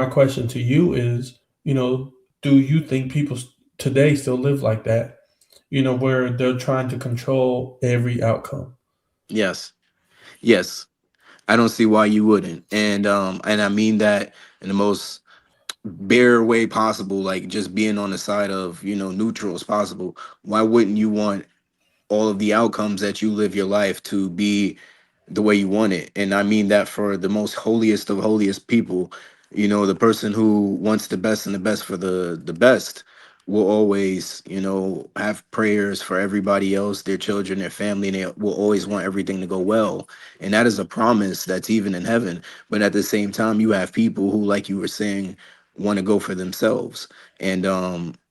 my question to you is, do you think people today still live like that? Where they're trying to control every outcome. Yes. Yes. I don't see why you wouldn't. And I mean that in the most bare way possible, like just being on the side of, neutral as possible. Why wouldn't you want all of the outcomes that you live your life to be the way you want it? And I mean that for the most holiest of holiest people. The person who wants the best and the best for the best will always, have prayers for everybody else, their children, their family, and they will always want everything to go well. And that is a promise that's even in heaven. But at the same time, you have people who, like you were saying, want to go for themselves. And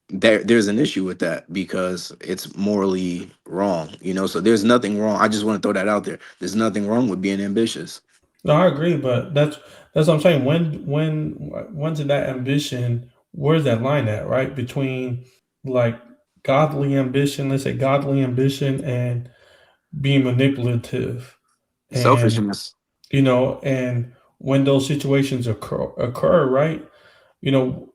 there's an issue with that because it's morally wrong, so there's nothing wrong. I just want to throw that out there. There's nothing wrong with being ambitious. No, I agree, but that's what I'm saying. When's that ambition? Where's that line at? Right between like godly ambition, let's say godly ambition, and being manipulative, and Selfishness. and when those situations occur, right?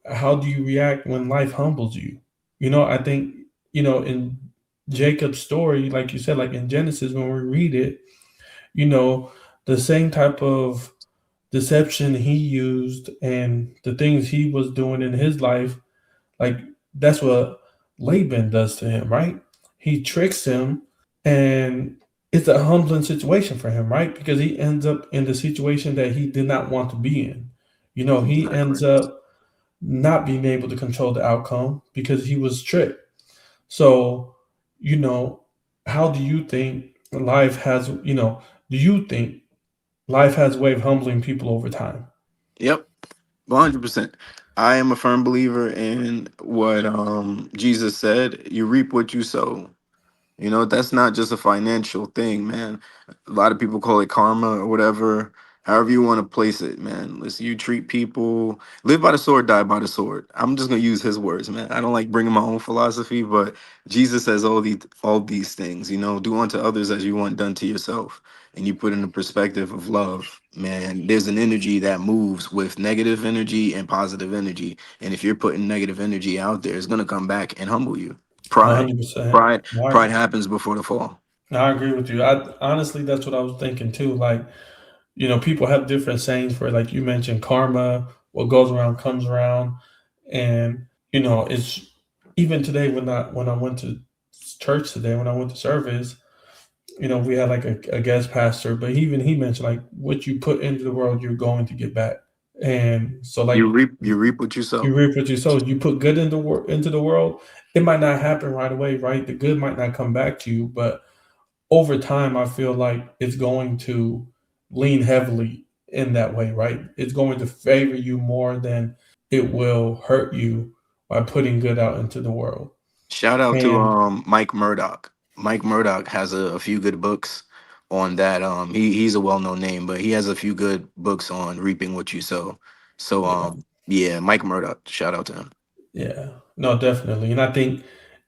How do you react when life humbles you? I think in Jacob's story, like you said, like in Genesis, when we read it, you know, the same type of deception he used and the things he was doing in his life, like that's what Laban does to him, right? He tricks him, and it's a humbling situation for him, right? Because he ends up in the situation that he did not want to be in. He Exactly. ends up not being able to control the outcome because he was tricked. So, you know, how do you think life has, do you think life has a way of humbling people over time? Yep. 100%. I am a firm believer in what Jesus said, you reap what you sow. That's not just a financial thing, man. A lot of people call it karma or whatever, however you want to place it, man. Listen, you treat people, live by the sword, die by the sword. I'm just gonna use his words, man. I don't like bringing my own philosophy, but Jesus says all these things. Do unto others as you want done to yourself, and you put in the perspective of love, man. There's an energy that moves with negative energy and positive energy, and if you're putting negative energy out there, it's gonna come back and humble you. Pride. 100%. Pride, Right. pride happens before the fall. No, I agree with you. I honestly, that's what I was thinking too. Like, people have different sayings for, like you mentioned, karma. What goes around comes around, and it's even today when I went to church today, when I went to service, we had like a guest pastor, but even he mentioned like what you put into the world, you're going to get back. And so, like, You reap what you sow. you reap what you sow. You put good into the world. It might not happen right away, right? The good might not come back to you, but over time, I feel like it's going to lean heavily in that way, right? It's going to favor you more than it will hurt you by putting good out into the world. Shout out to And Mike Murdoch. Mike Murdoch has a few good books on that. He's a well known name, but he has a few good books on reaping what you sow. So yeah, yeah, Mike Murdoch. Shout out to him. yeah, no, definitely. And I think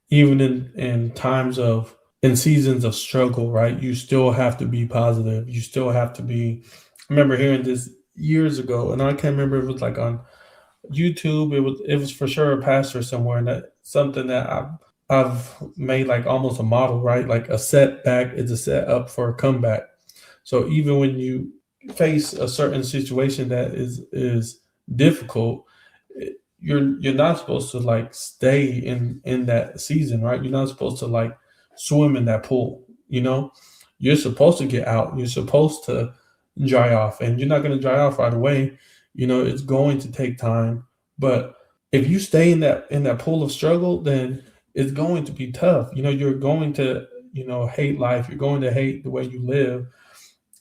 even in times of in seasons of struggle, right? You still have to be positive. You still have to be. I remember hearing this years ago, and I can't remember if it was like on YouTube. It was for sure a pastor somewhere, and that something that I've made like almost a model, right? Like a setback is a set up for a comeback. So even when you face a certain situation that is difficult, you're not supposed to like stay in that season, right? You're not supposed to like swim in that pool. You're supposed to get out. You're supposed to dry off, and you're not going to dry off right away. It's going to take time, but if you stay in that pool of struggle, then it's going to be tough. You're going to hate life. You're going to hate the way you live,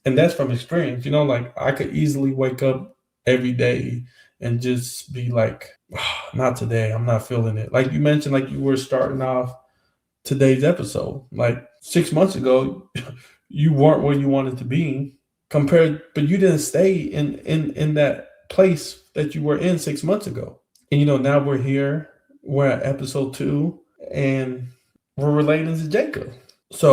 and that's from experience. Like I could easily wake up every day and just be like, not today. I'm not feeling it. Like you mentioned, like you were starting off today's episode. Like 6 months ago, you weren't where you wanted to be compared, but you didn't stay in that place that you were in 6 months ago. And now we're here. We're at episode 2, and we're relating to Jacob.